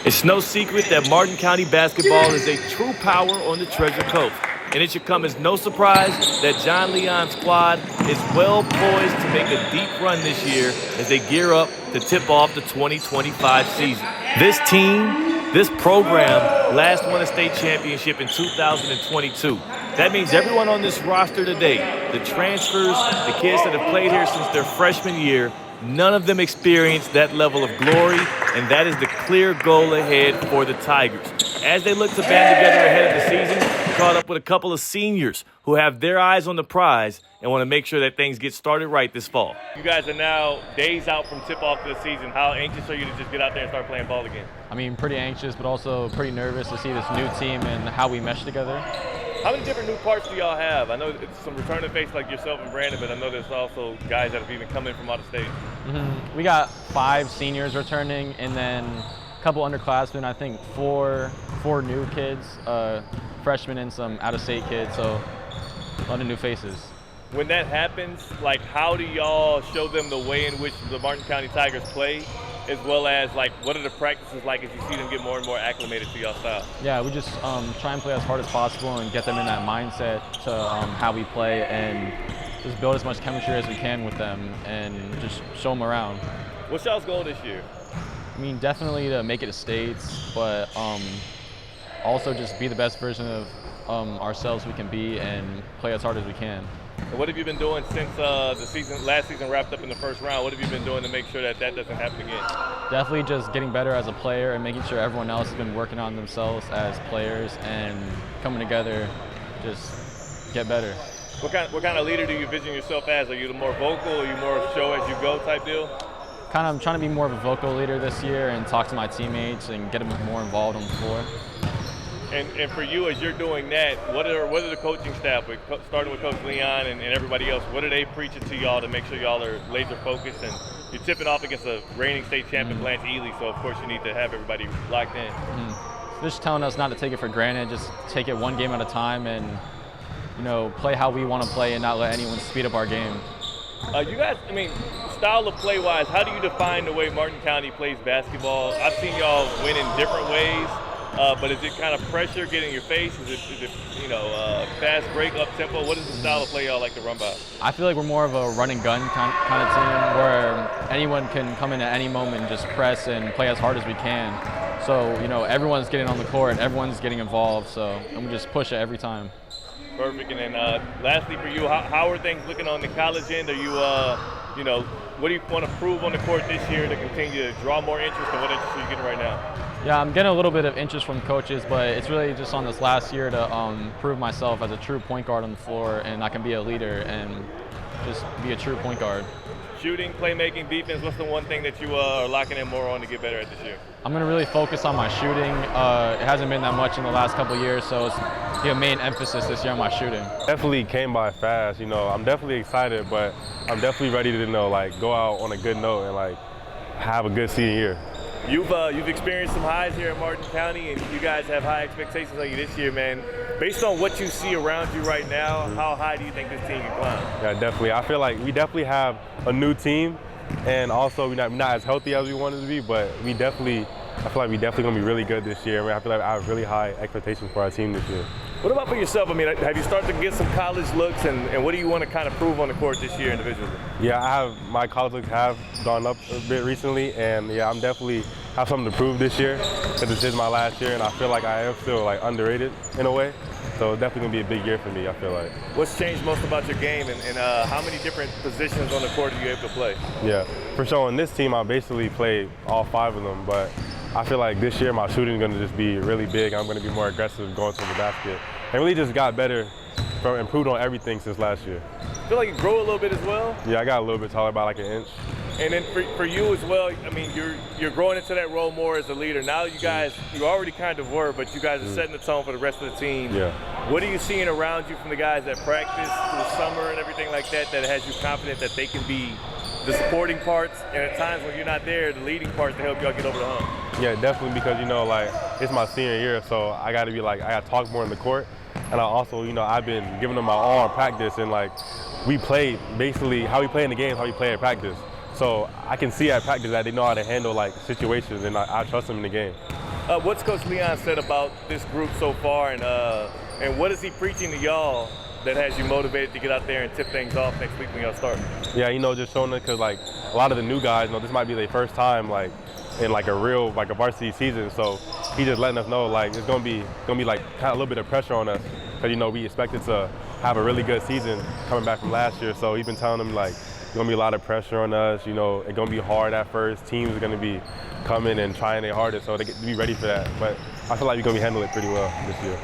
It's no secret that Martin County basketball is a true power on the Treasure Coast. And it should come as no surprise that John Leon's squad is well poised to make a deep run this year as they gear up to tip off the 2025 season. This team, this program, last won a state championship in 2022. That means everyone on this roster today, the transfers, the kids that have played here since their freshman year, none of them experienced that level of glory, and that is the clear goal ahead for the Tigers. As they look to band together ahead of the season, caught up with a couple of seniors who have their eyes on the prize and want to make sure that things get started right this fall. You guys are now days out from tip-off to the season. How anxious are you to just get out there and start playing ball again? I mean, pretty anxious, but also pretty nervous to see this new team and how we mesh together. How many different new parts do y'all have? I know it's some returning faces like yourself and Brandon, but I know there's also guys that have even come in from out of state. We got 5 seniors returning, and then a couple underclassmen. I think four new kids, freshmen and some out-of-state kids. So a lot of new faces. When that happens, like, how do y'all show them the way in which the Martin County Tigers play, as well as, like, what are the practices like as you see them get more and more acclimated to y'all style? Yeah, we just try and play as hard as possible and get them in that mindset to how we play, and just build as much chemistry as we can with them and just show them around. What's y'all's goal this year? I mean, definitely to make it to states, but also just be the best version of ourselves we can be and play as hard as we can. And what have you been doing since the last season wrapped up in the first round? What have you been doing to make sure that that doesn't happen again? Definitely just getting better as a player and making sure everyone else has been working on themselves as players and coming together, just get better. What kind of leader do you envision yourself as? Are you the more vocal, or are you more show as you go type deal? I'm trying to be more of a vocal leader this year and talk to my teammates and get them more involved on the floor. And for you, as you're doing that, what are the coaching staff, starting with Coach Leon and everybody else, what are they preaching to y'all to make sure y'all are laser focused? And you're tipping off against a reigning state champion, Blanche Ely, so of course you need to have everybody locked in. They're just telling us not to take it for granted, just take it one game at a time and, play how we want to play and not let anyone speed up our game. You guys, I mean, style of play-wise, how do you define the way Martin County plays basketball? I've seen y'all win in different ways. But is it kind of pressure getting in your face? Is it fast break, up tempo? What is the style of play y'all like to run by? I feel like we're more of a run and gun kind of team where anyone can come in at any moment and just press and play as hard as we can. So, everyone's getting on the court, everyone's getting involved, and we just push it every time. Perfect. And then lastly for you, how are things looking on the college end? Are you, what do you want to prove on the court this year to continue to draw more interest, and what interest are you getting right now? Yeah, I'm getting a little bit of interest from coaches, but it's really just on this last year to prove myself as a true point guard on the floor, and I can be a leader and just be a true point guard. Shooting, playmaking, defense, what's the one thing that you are locking in more on to get better at this year? I'm going to really focus on my shooting. It hasn't been that much in the last couple of years, so it's the main emphasis this year on my shooting. Definitely came by fast. I'm definitely excited, but I'm definitely ready to go out on a good note and have a good senior year. You've experienced some highs here in Martin County, and you guys have high expectations on you this year, man. Based on what you see around you right now, how high do you think this team can climb? Yeah, definitely. I feel like we definitely have a new team, and also we're not as healthy as we wanted to be, but I feel like we definitely going to be really good this year. I feel like I have really high expectations for our team this year. What about for yourself? I mean, have you started to get some college looks, and what do you want to kind of prove on the court this year individually? Yeah, my college looks have gone up a bit recently, and yeah, I'm definitely have something to prove this year because this is my last year, and I feel like I am still underrated in a way. So it's definitely going to be a big year for me, I feel like. What's changed most about your game, and how many different positions on the court are you able to play? Yeah, for sure. On this team, I basically played all 5 of them, but I feel like this year my shooting is going to just be really big. I'm going to be more aggressive going to the basket. And really just got better, improved on everything since last year. Feel like you grow a little bit as well? Yeah, I got a little bit taller, about an inch. And then for you as well, I mean, you're growing into that role more as a leader. Now you already kind of were, but you guys are setting the tone for the rest of the team. Yeah. What are you seeing around you from the guys that practice through the summer and everything like that has you confident that they can be the supporting parts, and at times when you're not there, the leading parts to help y'all get over the hump? Yeah, definitely, because it's my senior year, so I got to be I got to talk more in the court. And I also, I've been giving them my all in practice, and we play basically how we play in the games, how we play at practice. So I can see at practice that they know how to handle situations, and I trust them in the game. What's Coach Leon said about this group so far, and what is he preaching to y'all that has you motivated to get out there and tip things off next week when y'all start? Yeah, just showing it because like a lot of the new guys, this might be their first time like in like a real like a varsity season. So he just letting us know like it's gonna be like kind of a little bit of pressure on us because we expected to have a really good season coming back from last year. So he's been telling them like there's gonna be a lot of pressure on us. It's gonna be hard at first. Teams are gonna be coming and trying their hardest, so they get to be ready for that. But I feel like we're gonna be handling it pretty well this year.